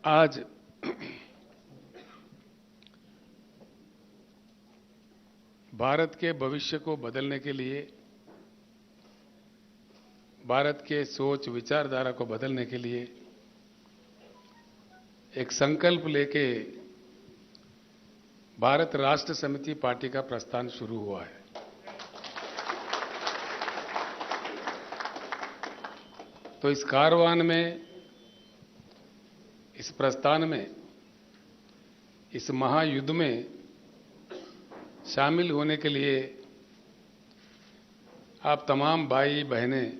आज भारत के भविष्य को बदलने के लिए, भारत के सोच विचारधारा को बदलने के लिए एक संकल्प लेके भारत राष्ट्र समिति पार्टी का प्रस्थान शुरू हुआ है। तो इस कारवान में, इस प्रस्थान में, इस महायुद्ध में शामिल होने के लिए आप तमाम भाई बहनें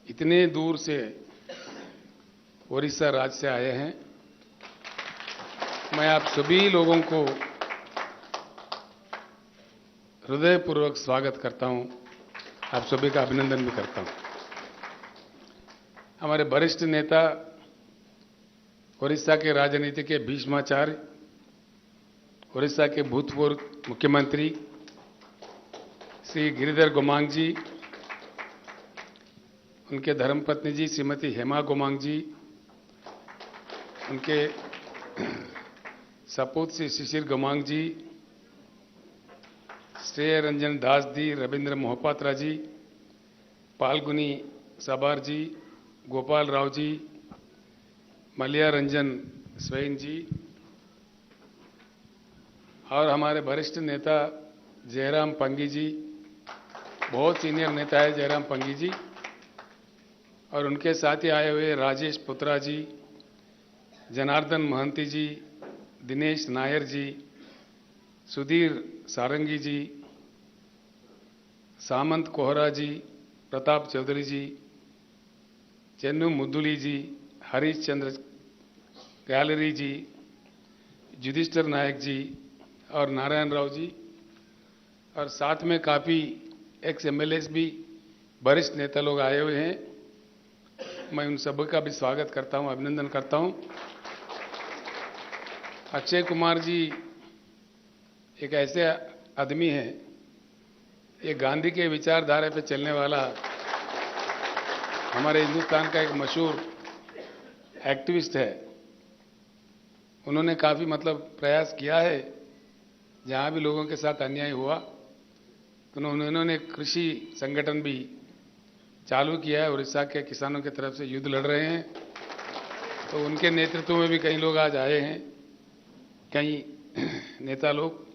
इतने दूर से उड़ीसा राज्य से आए हैं। मैं आप सभी लोगों को हृदयपूर्वक स्वागत करता हूं, आप सभी का अभिनंदन भी करता हूं। हमारे वरिष्ठ नेता, उड़ीसा के राजनीति के भीष्माचार्य, उड़ीसा के भूतपूर्व मुख्यमंत्री श्री गिरिधर गोमांग जी, उनके धर्मपत्नी जी श्रीमती हेमा गोमांग जी, उनके सपूत श्री शिशिर गोमांग जी, श्रेय रंजन दास जी, रविंद्र मोहपात्रा जी, पालगुनी सबार जी, गोपाल राव जी, मलिया रंजन स्वयं जी और हमारे वरिष्ठ नेता जयराम पंगी जी, बहुत सीनियर नेता है जयराम पंगी जी, और उनके साथ ही आए हुए राजेश पुत्रा जी, जनार्दन महंती जी, दिनेश नायर जी, सुधीर सारंगी जी, सामंत कोहरा जी, प्रताप चौधरी जी, चन्नू मुद्दुली जी, हरीश चंद्र गैलरी जी, युधिष्ठिर नायक जी और नारायण राव जी, और साथ में काफ़ी एक्स एमएलएस भी वरिष्ठ नेता लोग आए हुए हैं। मैं उन सब का भी स्वागत करता हूं, अभिनंदन करता हूं। अक्षय कुमार जी एक ऐसे आदमी हैं, ये गांधी के विचारधारा पे चलने वाला हमारे हिंदुस्तान का एक मशहूर एक्टिविस्ट है। उन्होंने काफ़ी प्रयास किया है, जहाँ भी लोगों के साथ अन्याय हुआ तो उन्होंने कृषि संगठन भी चालू किया है। उड़ीसा के किसानों की तरफ से युद्ध लड़ रहे हैं, तो उनके नेतृत्व में भी कई लोग आज आए हैं, कई नेता लोग।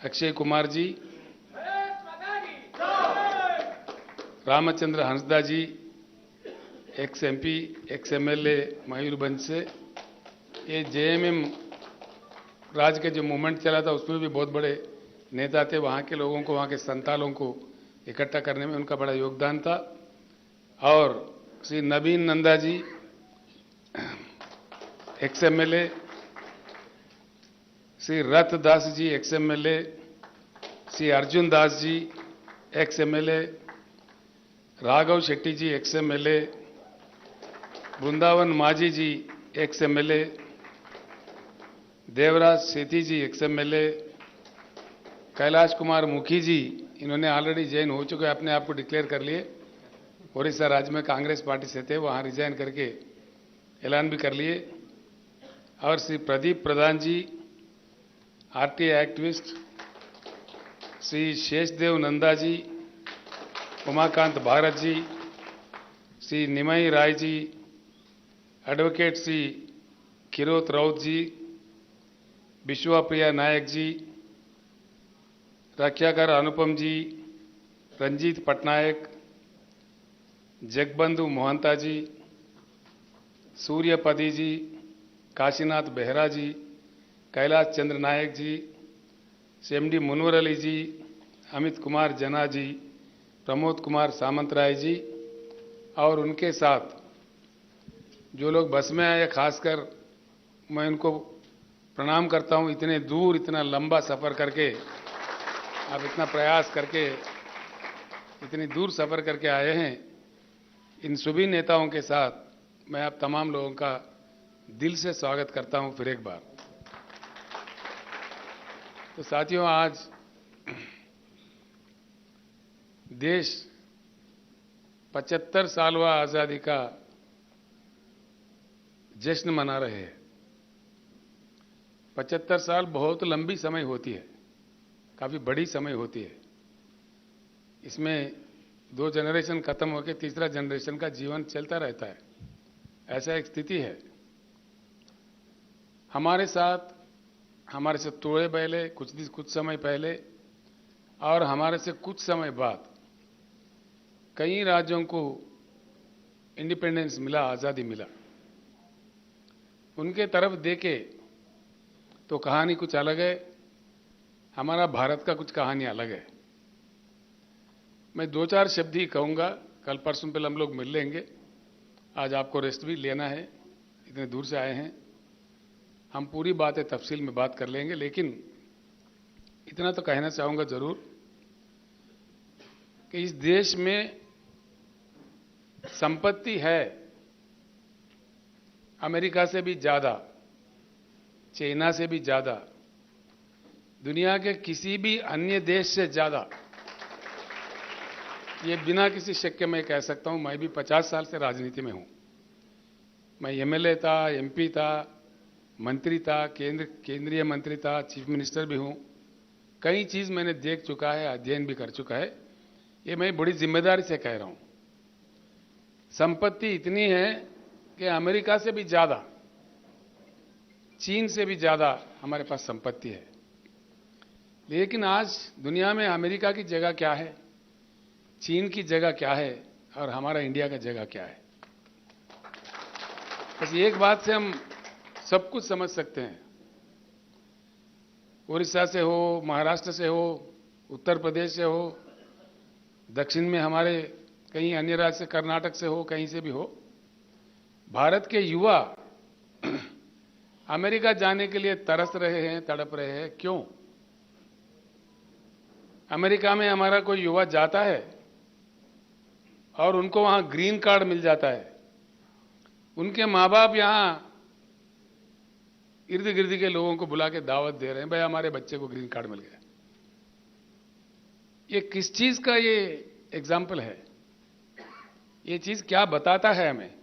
Akshay Kumar ji, Ramchandra Hansda ji, ex MP, ex MLA Mayurbhanj से, ये जेएमएम राज के जो मूवमेंट चला था उसमें भी बहुत बड़े नेता थे। वहाँ के लोगों को, वहाँ के संतालों को इकट्ठा करने में उनका बड़ा योगदान था। और श्री नवीन नंदा जी, एक्स एमएलए, श्री रथ Das ji, ex MLA, Shri Arjun Das ji, ex MLA, Raghav Shetty जी, एक्स एमएलए, वृंदावन माझी जी, एक्स एमएलए, देवराज सेठी जी, एक्स एमएलए, कैलाश कुमार मुखी जी, इन्होंने ऑलरेडी जॉइन हो चुके, अपने आप को डिक्लेयर कर लिए। उड़ीसा राज्य में कांग्रेस पार्टी से थे, वहां रिजाइन करके ऐलान भी कर लिए। और श्री प्रदीप प्रधान जी, आरटीआई एक्टिविस्ट, श्री शेषदेव नंदा जी, उमाकांत भारत जी, श्री निमई राय जी, एडवोकेट श्री किरोत राउत जी, विश्वप्रिया नायक जी, रक्षाकर अनुपम जी, रंजीत पटनायक, जगबंधु मोहंता जी, सूर्यपदी जी, काशीनाथ बेहरा जी, कैलाश चंद्र नायक जी, सेमडी मुनवर अली जी, अमित कुमार जना जी, प्रमोद कुमार सामंतराय जी, और उनके साथ जो लोग बस में आए, खासकर मैं उनको प्रणाम करता हूं। इतने दूर, इतना लंबा सफ़र करके, आप इतना प्रयास करके इतनी दूर सफ़र करके आए हैं। इन सभी नेताओं के साथ मैं आप तमाम लोगों का दिल से स्वागत करता हूं फिर एक बार। तो साथियों, आज देश 75 सालवा आज़ादी का जश्न मना रहे हैं। 75 साल बहुत लंबी समय होती है, काफ़ी बड़ी समय होती है। इसमें 2 जनरेशन खत्म होकर तीसरा जनरेशन का जीवन चलता रहता है, ऐसा एक स्थिति है। हमारे साथ हमारे से थोड़े पहले, कुछ समय पहले और हमारे से कुछ समय बाद कई राज्यों को इंडिपेंडेंस मिला, आज़ादी मिला। उनके तरफ देखे तो कहानी कुछ अलग है, हमारा भारत का कुछ कहानी अलग है। मैं 2-4 शब्द ही कहूँगा, कल परसों पहले हम लोग मिल लेंगे। आज आपको रेस्ट भी लेना है, इतने दूर से आए हैं। हम पूरी बातें तफसील में बात कर लेंगे, लेकिन इतना तो कहना चाहूँगा ज़रूर कि इस देश में संपत्ति है अमेरिका से भी ज़्यादा, चाइना से भी ज़्यादा, दुनिया के किसी भी अन्य देश से ज़्यादा। ये बिना किसी शक के मैं कह सकता हूं। मैं भी 50 साल से राजनीति में हूं। मैं एमएलए था, एमपी था, मंत्री था, केंद्रीय मंत्री था, चीफ मिनिस्टर भी हूं। कई चीज़ मैंने देख चुका है, अध्ययन भी कर चुका है। ये मैं बड़ी जिम्मेदारी से कह रहा हूं। संपत्ति इतनी है कि अमेरिका से भी ज़्यादा, चीन से भी ज़्यादा हमारे पास संपत्ति है। लेकिन आज दुनिया में अमेरिका की जगह क्या है, चीन की जगह क्या है और हमारा इंडिया का जगह क्या है? बस एक बात से हम सब कुछ समझ सकते हैं। उड़ीसा से हो, महाराष्ट्र से हो, उत्तर प्रदेश से हो, दक्षिण में हमारे कहीं अन्य राज्य से, कर्नाटक से हो, कहीं से भी हो, भारत के युवा अमेरिका जाने के लिए तरस रहे हैं, तड़प रहे हैं। क्यों? अमेरिका में हमारा कोई युवा जाता है और उनको वहां ग्रीन कार्ड मिल जाता है। उनके माँ बाप यहां इर्द गिर्द के लोगों को बुला के दावत दे रहे हैं, भाई हमारे बच्चे को ग्रीन कार्ड मिल गया। ये किस चीज का ये एग्जाम्पल है? ये चीज क्या बताता है हमें?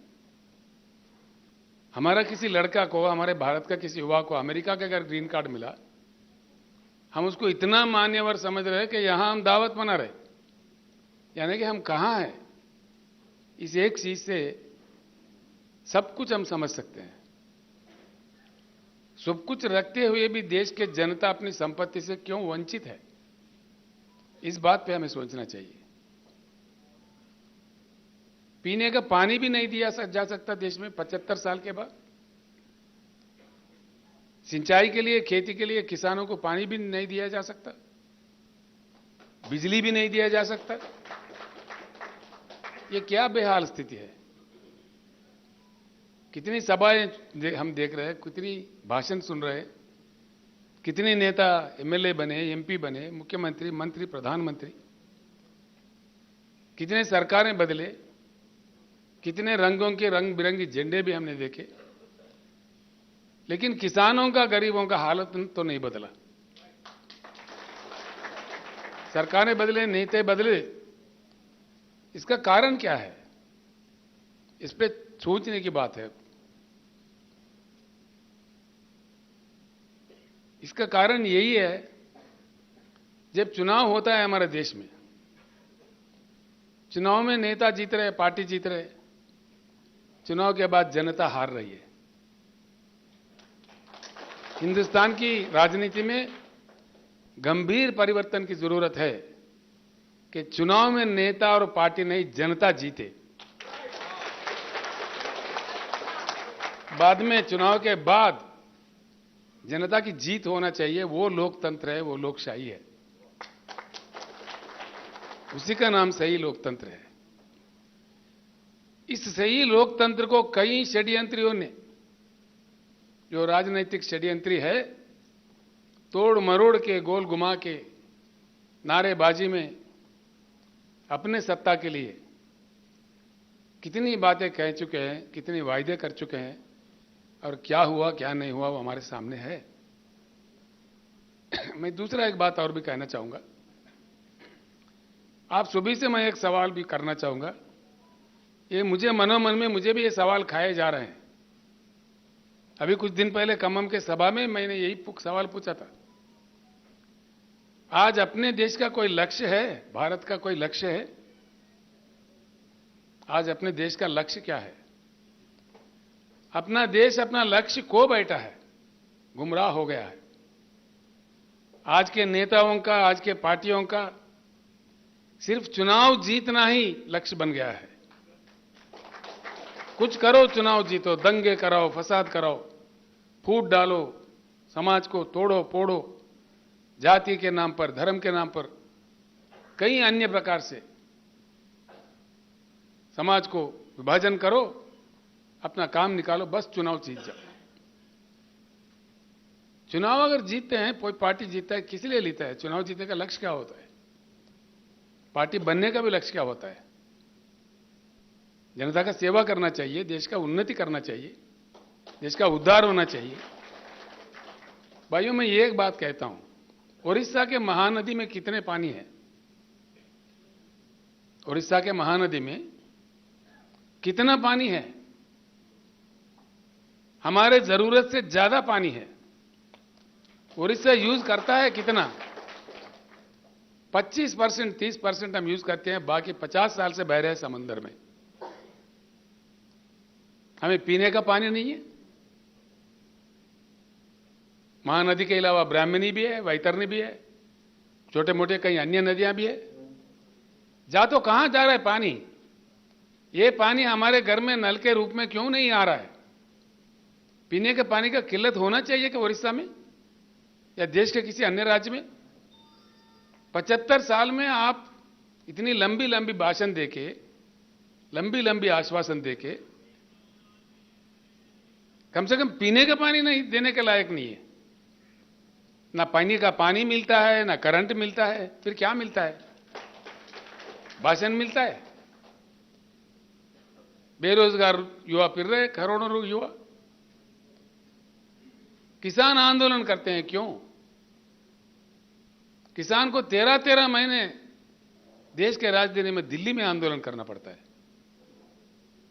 हमारा किसी लड़का को, हमारे भारत का किसी युवा को अमेरिका का अगर ग्रीन कार्ड मिला, हम उसको इतना मान्यवर समझ रहे हैं कि यहां हम दावत मना रहे। यानी कि हम कहां हैं? इस एक चीज से सब कुछ हम समझ सकते हैं। सब कुछ रखते हुए भी देश के जनता अपनी संपत्ति से क्यों वंचित है, इस बात पे हमें सोचना चाहिए। पीने का पानी भी नहीं दिया जा सकता देश में 75 साल के बाद। सिंचाई के लिए, खेती के लिए किसानों को पानी भी नहीं दिया जा सकता, बिजली भी नहीं दिया जा सकता। ये क्या बेहाल स्थिति है? कितनी सभाएं हम देख रहे हैं, कितनी भाषण सुन रहे हैं, कितने नेता एमएलए बने, एमपी बने, मुख्यमंत्री, मंत्री, प्रधानमंत्री, कितने सरकारें बदले, कितने रंगों के रंग बिरंगी झंडे भी हमने देखे, लेकिन किसानों का, गरीबों का हालत तो नहीं बदला। सरकारें बदले, नेता बदले, इसका कारण क्या है? इस पे सोचने की बात है। इसका कारण यही है, जब चुनाव होता है हमारे देश में, चुनाव में नेता जीत रहे, पार्टी जीत रहे, चुनाव के बाद जनता हार रही है। हिंदुस्तान की राजनीति में गंभीर परिवर्तन की जरूरत है कि चुनाव में नेता और पार्टी नहीं, जनता जीते। बाद में, चुनाव के बाद जनता की जीत होना चाहिए। वो लोकतंत्र है, वो लोकशाही है, उसी का नाम सही लोकतंत्र है। इस सही लोकतंत्र को कई षड्यंत्रियों ने, जो राजनीतिक षड्यंत्री है, तोड़ मरोड़ के, गोल घुमा के, नारेबाजी में अपने सत्ता के लिए कितनी बातें कह चुके हैं, कितने वायदे कर चुके हैं, और क्या हुआ क्या नहीं हुआ वो हमारे सामने है। मैं दूसरा एक बात और भी कहना चाहूंगा। आप सभी से मैं एक सवाल भी करना चाहूंगा। ये मुझे मनोमन में, मुझे भी ये सवाल खाए जा रहे हैं अभी कुछ दिन पहले खम्मम के सभा में मैंने यही सवाल पूछा था। आज अपने देश का कोई लक्ष्य है? भारत का कोई लक्ष्य है? आज अपने देश का लक्ष्य क्या है? अपना देश अपना लक्ष्य खो बैठा है, गुमराह हो गया है। आज के नेताओं का, आज के पार्टियों का सिर्फ चुनाव जीतना ही लक्ष्य बन गया है। कुछ करो, चुनाव जीतो, दंगे कराओ, फसाद कराओ, फूट डालो, समाज को तोड़ो फोड़ो, जाति के नाम पर, धर्म के नाम पर, कई अन्य प्रकार से समाज को विभाजन करो, अपना काम निकालो, बस चुनाव जीत जाओ। चुनाव अगर जीतते हैं, कोई पार्टी जीतता है, किस लिए जीता है? चुनाव जीतने का लक्ष्य क्या होता है? पार्टी बनने का भी लक्ष्य क्या होता है? जनता का सेवा करना चाहिए, देश का उन्नति करना चाहिए, देश का उद्धार होना चाहिए। भाइयों, मैं ये एक बात कहता हूं, उड़ीसा के महानदी में कितने पानी है? उड़ीसा के महानदी में कितना पानी है? हमारे जरूरत से ज्यादा पानी है। उड़ीसा यूज करता है कितना? 25%, 30% हम यूज करते हैं, बाकी 50 साल से बह रहे हैं समंदर में। हमें पीने का पानी नहीं है। महानदी के अलावा ब्राह्मणी भी है, वैतरणी भी है, छोटे मोटे कई अन्य नदियां भी है। जा तो कहां जा रहा है पानी? ये पानी हमारे घर में नल के रूप में क्यों नहीं आ रहा है? पीने के पानी का किल्लत होना चाहिए कि उड़ीसा में या देश के किसी अन्य राज्य में? 75 साल में आप इतनी लंबी लंबी भाषण देके, लंबी लंबी आश्वासन देके, कम से कम पीने का पानी नहीं देने के लायक नहीं है। ना पानी का पानी मिलता है, ना करंट मिलता है, फिर क्या मिलता है? भाषण मिलता है। बेरोजगार युवा फिर रहे, करोड़ों युवा। किसान आंदोलन करते हैं, क्यों? किसान को 13-13 महीने देश के राजधानी में दिल्ली में आंदोलन करना पड़ता है।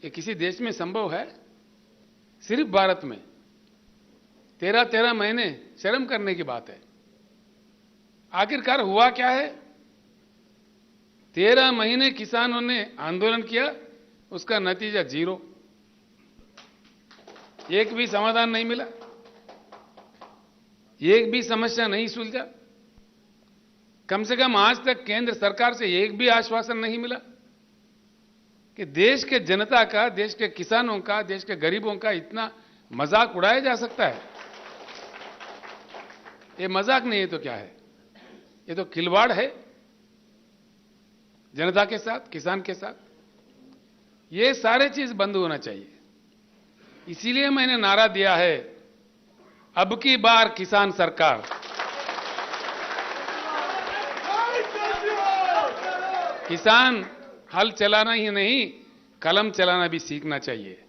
ये किसी देश में संभव है? सिर्फ भारत में 13-13 महीने शर्म करने की बात है। आखिरकार हुआ क्या है? 13 महीने किसानों ने आंदोलन किया, उसका नतीजा जीरो। एक भी समाधान नहीं मिला, एक भी समस्या नहीं सुलझा। कम से कम आज तक केंद्र सरकार से एक भी आश्वासन नहीं मिला कि देश के जनता का, देश के किसानों का, देश के गरीबों का इतना मजाक उड़ाया जा सकता है। ये मजाक नहीं है तो क्या है? ये तो खिलवाड़ है जनता के साथ, किसान के साथ। ये सारे चीज बंद होना चाहिए। इसीलिए मैंने नारा दिया है, अब की बार किसान सरकार। किसान हल चलाना ही नहीं, कलम चलाना भी सीखना चाहिए।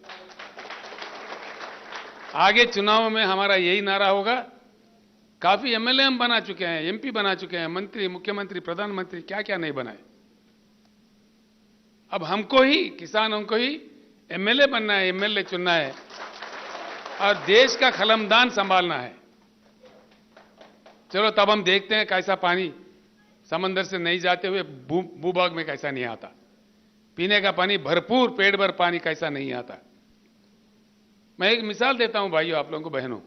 आगे चुनाव में हमारा यही नारा होगा। काफी एमएलए हम बना चुके हैं, एमपी बना चुके हैं, मंत्री, मुख्यमंत्री, प्रधानमंत्री, क्या क्या नहीं बनाए। अब हमको ही, किसानों को ही एमएलए बनना है, एमएलए चुनना है और देश का कलमदान संभालना है। चलो तब हम देखते हैं कैसा पानी समंदर से नहीं जाते हुए भूभाग में कैसा नहीं आता, पीने का पानी भरपूर, पेट भर पानी कैसा नहीं आता। मैं एक मिसाल देता हूं भाइयों, आप लोगों को, बहनों।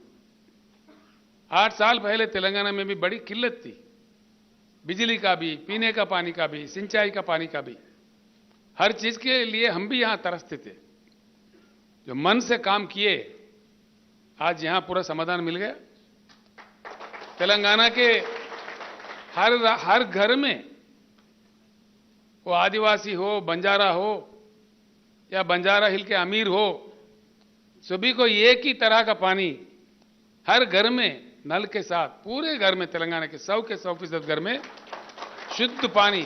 8 साल पहले तेलंगाना में भी बड़ी किल्लत थी, बिजली का भी, पीने का पानी का भी, सिंचाई का पानी का भी। हर चीज के लिए हम भी यहां तरसते थे। जो मन से काम किए, आज यहां पूरा समाधान मिल गया। तेलंगाना के हर घर में, वो आदिवासी हो, बंजारा हो या बंजारा हिल के अमीर हो, सभी को एक ही तरह का पानी हर घर में नल के साथ, पूरे घर में, तेलंगाना के 100 के 100% घर में शुद्ध पानी,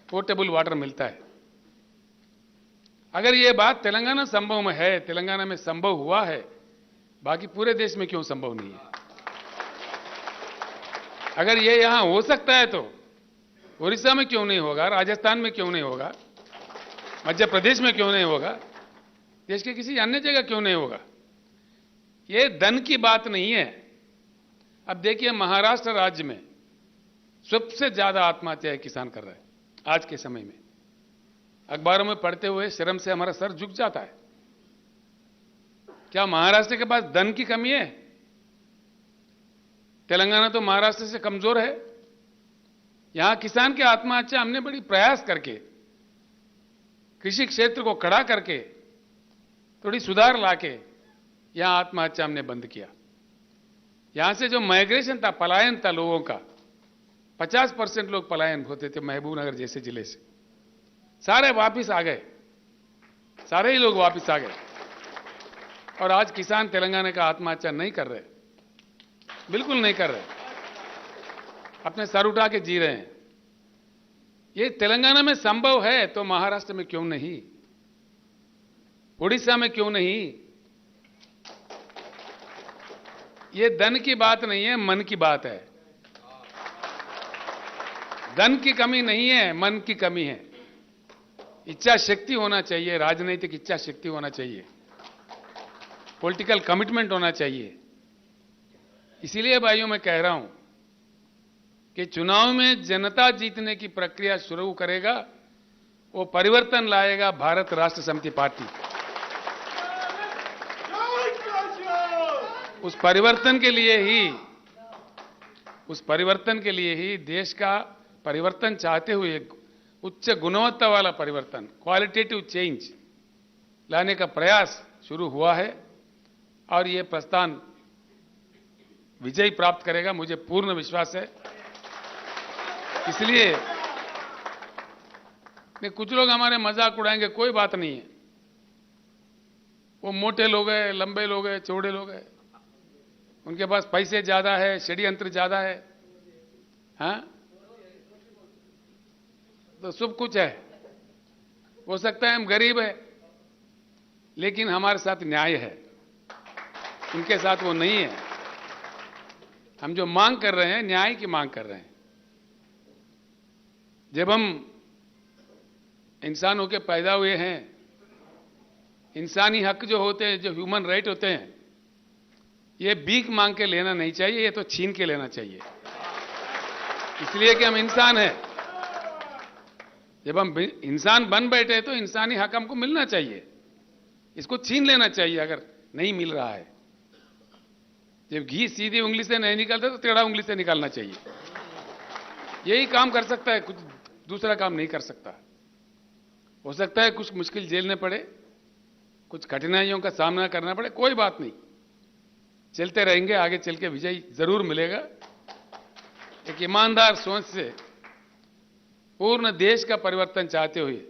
पोर्टेबल वाटर मिलता है। अगर ये बात तेलंगाना संभव में है, तेलंगाना में संभव हुआ है, बाकी पूरे देश में क्यों संभव नहीं है? अगर ये यहां हो सकता है तो उड़ीसा में क्यों नहीं होगा? राजस्थान में क्यों नहीं होगा? मध्य प्रदेश में क्यों नहीं होगा? देश के किसी अन्य जगह क्यों नहीं होगा? ये धन की बात नहीं है। अब देखिए, महाराष्ट्र राज्य में सबसे ज्यादा आत्महत्याएं किसान कर रहे हैं आज के समय में। अखबारों में पढ़ते हुए शर्म से हमारा सर झुक जाता है। क्या महाराष्ट्र के पास धन की कमी है? तेलंगाना तो महाराष्ट्र से कमजोर है। यहां किसान की आत्महत्या हमने बड़ी प्रयास करके, कृषि क्षेत्र को खड़ा करके, थोड़ी सुधार लाके यहां आत्महत्या हमने बंद किया। यहां से जो माइग्रेशन था, पलायन था लोगों का, 50% लोग पलायन होते थे महबूबनगर जैसे जिले से, सारे वापिस आ गए, सारे ही लोग वापिस आ गए। और आज किसान तेलंगाना का आत्महत्या नहीं कर रहे, बिल्कुल नहीं कर रहे, अपने सर उठा के जी रहे हैं। ये तेलंगाना में संभव है तो महाराष्ट्र में क्यों नहीं, उड़ीसा में क्यों नहीं? ये धन की बात नहीं है, मन की बात है। धन की कमी नहीं है, मन की कमी है। इच्छा शक्ति होना चाहिए, राजनीतिक इच्छा शक्ति होना चाहिए, पॉलिटिकल कमिटमेंट होना चाहिए। इसीलिए भाइयों मैं कह रहा हूं कि चुनाव में जनता जीतने की प्रक्रिया शुरू करेगा, वो परिवर्तन लाएगा भारत राष्ट्र समिति पार्टी। उस परिवर्तन के लिए ही देश का परिवर्तन चाहते हुए उच्च गुणवत्ता वाला परिवर्तन, क्वालिटेटिव चेंज लाने का प्रयास शुरू हुआ है और ये प्रस्थान विजय प्राप्त करेगा, मुझे पूर्ण विश्वास है। इसलिए कुछ लोग हमारे मजाक उड़ाएंगे, कोई बात नहीं है। वो मोटे लोग हैं, लंबे लोग हैं, चौड़े लोग हैं, उनके पास पैसे ज्यादा है, षड्यंत्र ज्यादा है, हाँ, तो सब कुछ है। हो सकता है हम गरीब है, लेकिन हमारे साथ न्याय है, उनके साथ वो नहीं है। हम जो मांग कर रहे हैं, न्याय की मांग कर रहे हैं। जब हम इंसान होकर पैदा हुए हैं, इंसानी हक जो होते हैं, जो ह्यूमन राइट होते हैं, ये भीख मांग के लेना नहीं चाहिए, ये तो छीन के लेना चाहिए। इसलिए कि हम इंसान हैं। जब हम इंसान बन बैठे तो इंसानी हक हमको मिलना चाहिए, इसको छीन लेना चाहिए अगर नहीं मिल रहा है। जब घी सीधी उंगली से नहीं निकलता तो टेढ़ा उंगली से निकालना चाहिए। यही काम कर सकता है, कुछ दूसरा काम नहीं कर सकता। हो सकता है कुछ मुश्किल झेलने पड़े, कुछ कठिनाइयों का सामना करना पड़े, कोई बात नहीं, चलते रहेंगे, आगे चल के विजय जरूर मिलेगा। एक ईमानदार सोच से पूर्ण देश का परिवर्तन चाहते हुए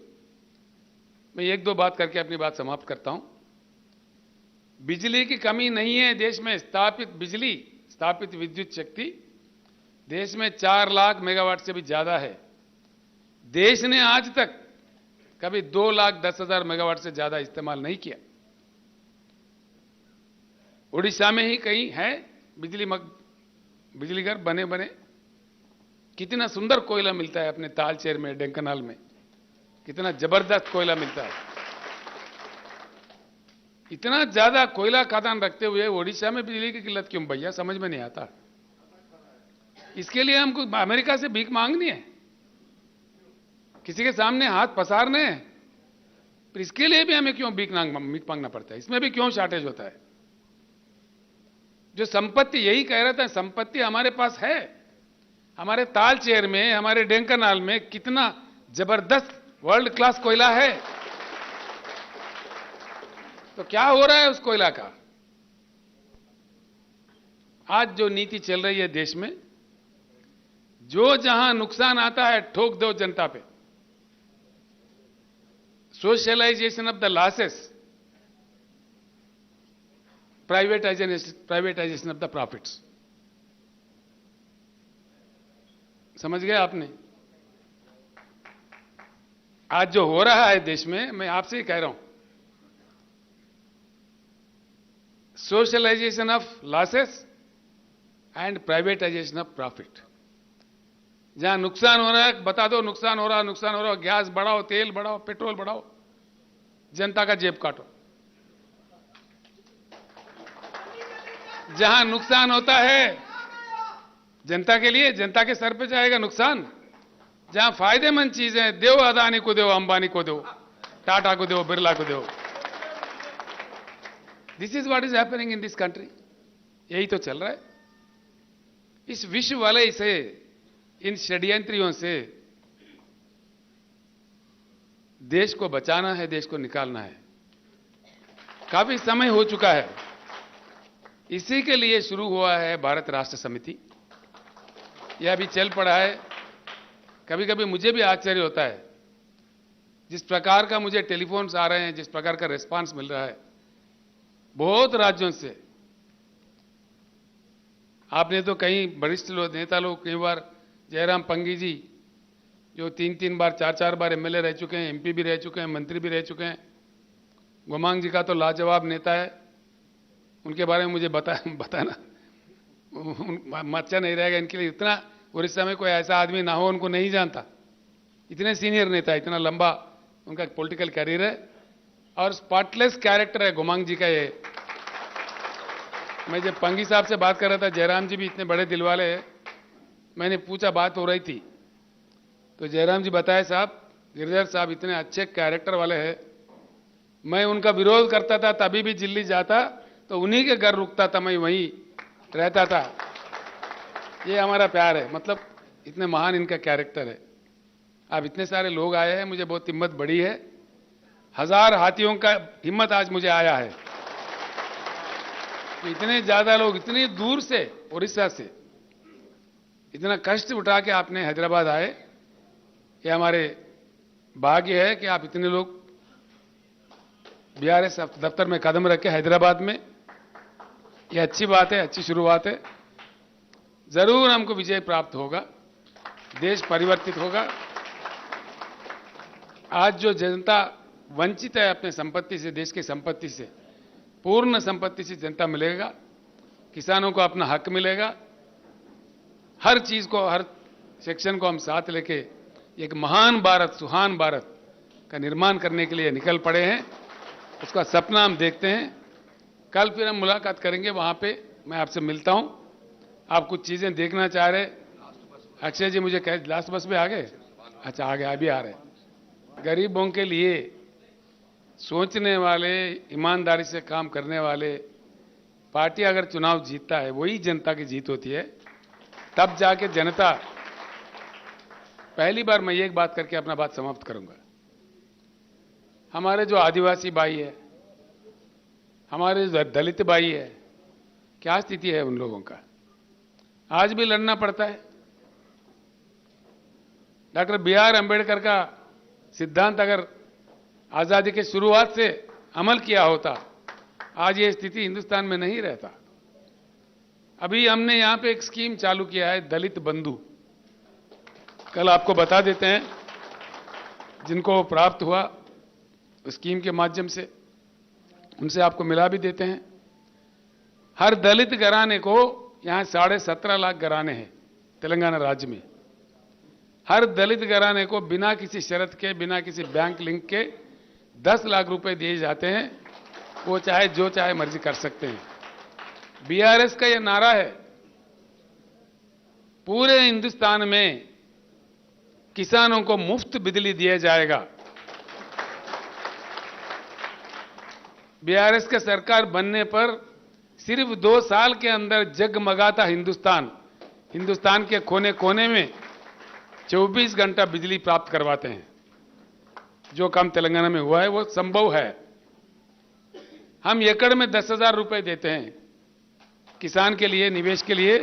मैं एक दो बात करके अपनी बात समाप्त करता हूं। बिजली की कमी नहीं है देश में। स्थापित विद्युत शक्ति देश में 4 लाख मेगावाट से भी ज्यादा है। देश ने आज तक कभी 2,10,000 मेगावाट से ज्यादा इस्तेमाल नहीं किया। उड़ीसा में ही कहीं है बिजली घर बने। कितना सुंदर कोयला मिलता है अपने तालचेर में, ढेंकनाल में, कितना जबरदस्त कोयला मिलता है। इतना ज्यादा कोयला खदान रखते हुए उड़ीसा में बिजली की किल्लत क्यों भैया, समझ में नहीं आता। इसके लिए हमको अमेरिका से भीख मांगनी है, किसी के सामने हाथ पसारने हैं, फिर इसके लिए भी हमें क्यों भीख मांगना पड़ता है? इसमें भी क्यों शॉर्टेज होता है? जो संपत्ति, यही कह रहा था, संपत्ति हमारे पास है, हमारे तालचेर में, हमारे ढेंकनाल में कितना जबरदस्त वर्ल्ड क्लास कोयला है। तो क्या हो रहा है उस कोयला का? आज जो नीति चल रही है देश में, जो जहां नुकसान आता है ठोक दो जनता पे। Socialization of the losses, privatization of the profits. समझ गए आपने? आज जो हो रहा है देश में, मैं आपसे ही कह रहा हूं, socialization of losses and privatization of profit. जहां नुकसान हो रहा है बता दो, नुकसान हो रहा, गैस बढ़ाओ, तेल बढ़ाओ, पेट्रोल बढ़ाओ, जनता का जेब काटो। जहां नुकसान होता है जनता के लिए, जनता के सर पे जाएगा नुकसान। जहां फायदेमंद चीजें दो, अदानी को दो, अंबानी को दो, टाटा को दो, बिरला को दो। This is what is happening in this country. यही तो चल रहा है। इस विश्व वलय से, इन षड्यंत्रियों से देश को बचाना है, देश को निकालना है। काफी समय हो चुका है। इसी के लिए शुरू हुआ है भारत राष्ट्र समिति। यह अभी चल पड़ा है। कभी कभी मुझे भी आश्चर्य होता है, जिस प्रकार का मुझे टेलीफोन्स आ रहे हैं, जिस प्रकार का रिस्पांस मिल रहा है बहुत राज्यों से। आपने तो कई वरिष्ठ लोग, नेता लोग, कई बार जयराम पंगी जी जो 3-3 बार 4-4 बार एमएलए रह चुके हैं, एमपी भी रह चुके हैं, मंत्री भी रह चुके हैं। गोमांग जी का तो लाजवाब नेता है। उनके बारे में मुझे बताना अच्छा नहीं रहेगा इनके लिए। इतना उड़ीसा में कोई ऐसा आदमी ना हो उनको नहीं जानता। इतने सीनियर नेता, इतना लंबा उनका पॉलिटिकल करियर है और स्पॉटलेस कैरेक्टर है गोमांग जी का। ये मैं जब पंगी साहब से बात कर रहा था, जयराम जी भी इतने बड़े दिल वाले हैं, मैंने पूछा, बात हो रही थी तो जयराम जी बताए, साहब गिरधर साहब इतने अच्छे कैरेक्टर वाले हैं, मैं उनका विरोध करता था तभी भी दिल्ली जाता तो उन्हीं के घर रुकता था, मैं वहीं रहता था। ये हमारा प्यार है। मतलब इतने महान इनका कैरेक्टर है। अब इतने सारे लोग आए हैं, मुझे बहुत हिम्मत बढ़ी है। 1000 हाथियों का हिम्मत आज मुझे आया है। तो इतने ज्यादा लोग इतनी दूर से, उड़ीसा से इतना कष्ट उठा के आपने हैदराबाद आए, ये हमारे भाग्य है कि आप इतने लोग बीआरएस दफ्तर में कदम रखे हैदराबाद में। ये अच्छी बात है, अच्छी शुरुआत है। जरूर हमको विजय प्राप्त होगा, देश परिवर्तित होगा। आज जो जनता वंचित है अपने संपत्ति से, देश की संपत्ति से, पूर्ण संपत्ति से जनता मिलेगा। किसानों को अपना हक मिलेगा। हर चीज को, हर सेक्शन को हम साथ लेके एक महान भारत, सुहान भारत का निर्माण करने के लिए निकल पड़े हैं। उसका सपना हम देखते हैं। कल फिर हम मुलाकात करेंगे, वहां पे मैं आपसे मिलता हूं। आप कुछ चीजें देखना चाह रहे। अक्षय जी मुझे कह, लास्ट बस में आ गए? अच्छा, आ गए, अभी आ रहे। गरीबों के लिए सोचने वाले, ईमानदारी से काम करने वाले पार्टी अगर चुनाव जीतता है, वही जनता की जीत होती है। तब जाके जनता, पहली बार मैं एक बात करके अपना बात समाप्त करूंगा। हमारे जो आदिवासी भाई है, हमारे जो दलित भाई है, क्या स्थिति है उन लोगों का? आज भी लड़ना पड़ता है। Doctor B R. अंबेडकर का सिद्धांत अगर आजादी के शुरुआत से अमल किया होता, आज ये स्थिति हिंदुस्तान में नहीं रहता। अभी हमने यहां पे एक स्कीम चालू किया है, दलित बंधु। कल आपको बता देते हैं जिनको प्राप्त हुआ स्कीम के माध्यम से, उनसे आपको मिला भी देते हैं। हर दलित घराने को, यहां 17.5 लाख घराने हैं तेलंगाना राज्य में, हर दलित घराने को बिना किसी शर्त के, बिना किसी बैंक लिंक के 10 लाख रुपए दिए जाते हैं। वो चाहे जो चाहे मर्जी कर सकते हैं। बीआरएस का यह नारा है, पूरे हिंदुस्तान में किसानों को मुफ्त बिजली दिया जाएगा। बीआरएस के सरकार बनने पर सिर्फ 2 साल के अंदर जगमगाता हिंदुस्तान, हिंदुस्तान के कोने कोने में 24 घंटा बिजली प्राप्त करवाते हैं। जो काम तेलंगाना में हुआ है वो संभव है। हम एकड़ में 10,000 रुपए देते हैं किसान के लिए, निवेश के लिए।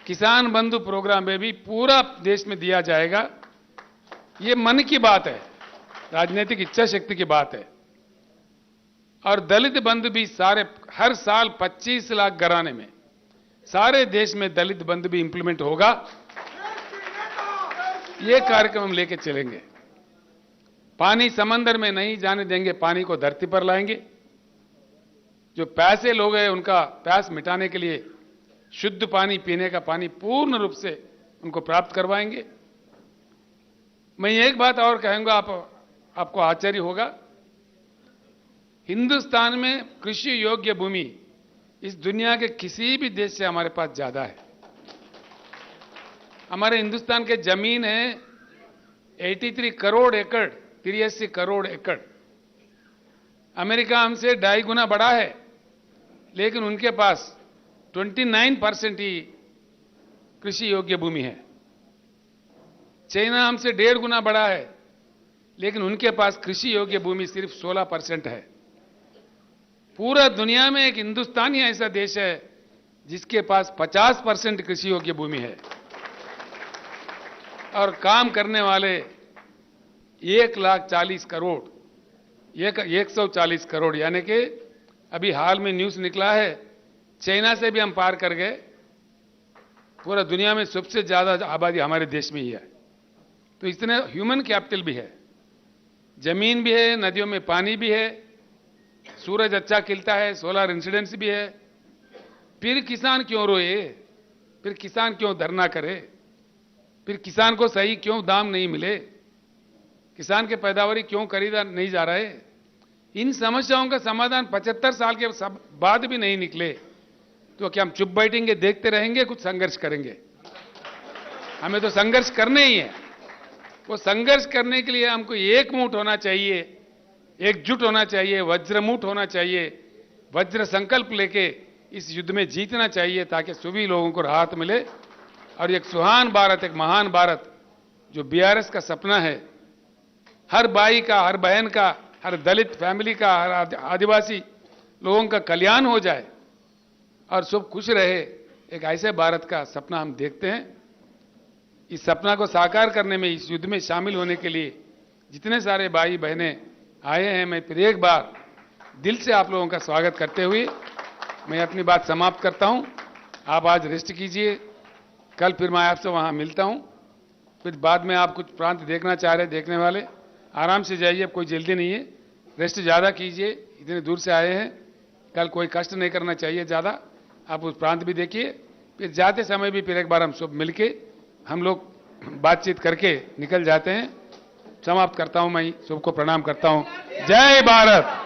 किसान बंधु प्रोग्राम में भी पूरा देश में दिया जाएगा। ये मन की बात है, राजनीतिक इच्छा शक्ति की बात है। और दलित बंधु भी सारे, हर साल 25 लाख घराने में, सारे देश में दलित बंधु भी इंप्लीमेंट होगा। ये कार्यक्रम हम लेके चलेंगे। पानी समंदर में नहीं जाने देंगे, पानी को धरती पर लाएंगे। जो प्यासे लोग हैं उनका प्यास मिटाने के लिए शुद्ध पानी, पीने का पानी पूर्ण रूप से उनको प्राप्त करवाएंगे। मैं एक बात और कहूंगा, आपको आश्चर्य होगा। हिंदुस्तान में कृषि योग्य भूमि इस दुनिया के किसी भी देश से हमारे पास ज्यादा है। हमारे हिंदुस्तान के जमीन है 83 करोड़ एकड़, 83 करोड़ एकड़। अमेरिका हमसे 2.5 गुना बड़ा है, लेकिन उनके पास 29% ही कृषि योग्य भूमि है। चाइना हमसे 1.5 गुना बड़ा है, लेकिन उनके पास कृषि योग्य भूमि सिर्फ 16% है। पूरा दुनिया में एक हिंदुस्तान ही ऐसा देश है जिसके पास 50% कृषि योग्य भूमि है और काम करने वाले 140 करोड़, 140 करोड़, यानी कि अभी हाल में न्यूज़ निकला है चाइना से भी हम पार कर गए। पूरा दुनिया में सबसे ज्यादा आबादी हमारे देश में ही है। तो इतने ह्यूमन कैपिटल भी है, जमीन भी है, नदियों में पानी भी है, सूरज अच्छा खिलता है, सोलर इंसिडेंस भी है। फिर किसान क्यों रोए? फिर किसान क्यों धरना करे? फिर किसान को सही क्यों दाम नहीं मिले? किसान के पैदावारी क्यों खरीदा नहीं जा रहे? इन समस्याओं का समाधान 75 साल के बाद भी नहीं निकले तो क्या हम चुप बैठेंगे, देखते रहेंगे? कुछ संघर्ष करेंगे। हमें तो संघर्ष करने ही है। वो संघर्ष करने के लिए हमको एकमुठ होना चाहिए, एकजुट होना चाहिए, वज्रमुठ होना चाहिए, वज्र संकल्प लेके इस युद्ध में जीतना चाहिए ताकि सभी लोगों को राहत मिले और एक सुहान भारत, एक महान भारत जो बीआरएस का सपना है, हर भाई का, हर बहन का, हर दलित फैमिली का, हर आदिवासी लोगों का कल्याण हो जाए और सब खुश रहे, एक ऐसे भारत का सपना हम देखते हैं। इस सपना को साकार करने में, इस युद्ध में शामिल होने के लिए जितने सारे भाई बहनें आए हैं, मैं फिर एक बार दिल से आप लोगों का स्वागत करते हुए मैं अपनी बात समाप्त करता हूं। आप आज रेस्ट कीजिए, कल फिर मैं आपसे वहां मिलता हूं। फिर बाद में आप कुछ प्रांत देखना चाह रहे, देखने वाले आराम से जाइए, कोई जल्दी नहीं है, रेस्ट ज़्यादा कीजिए, इतने दूर से आए हैं, कल कोई कष्ट नहीं करना चाहिए ज़्यादा। आप उस प्रांत भी देखिए, फिर जाते समय भी फिर एक बार हम सब मिलके हम लोग बातचीत करके निकल जाते हैं। समाप्त करता हूं, मैं सबको प्रणाम करता हूं। जय भारत।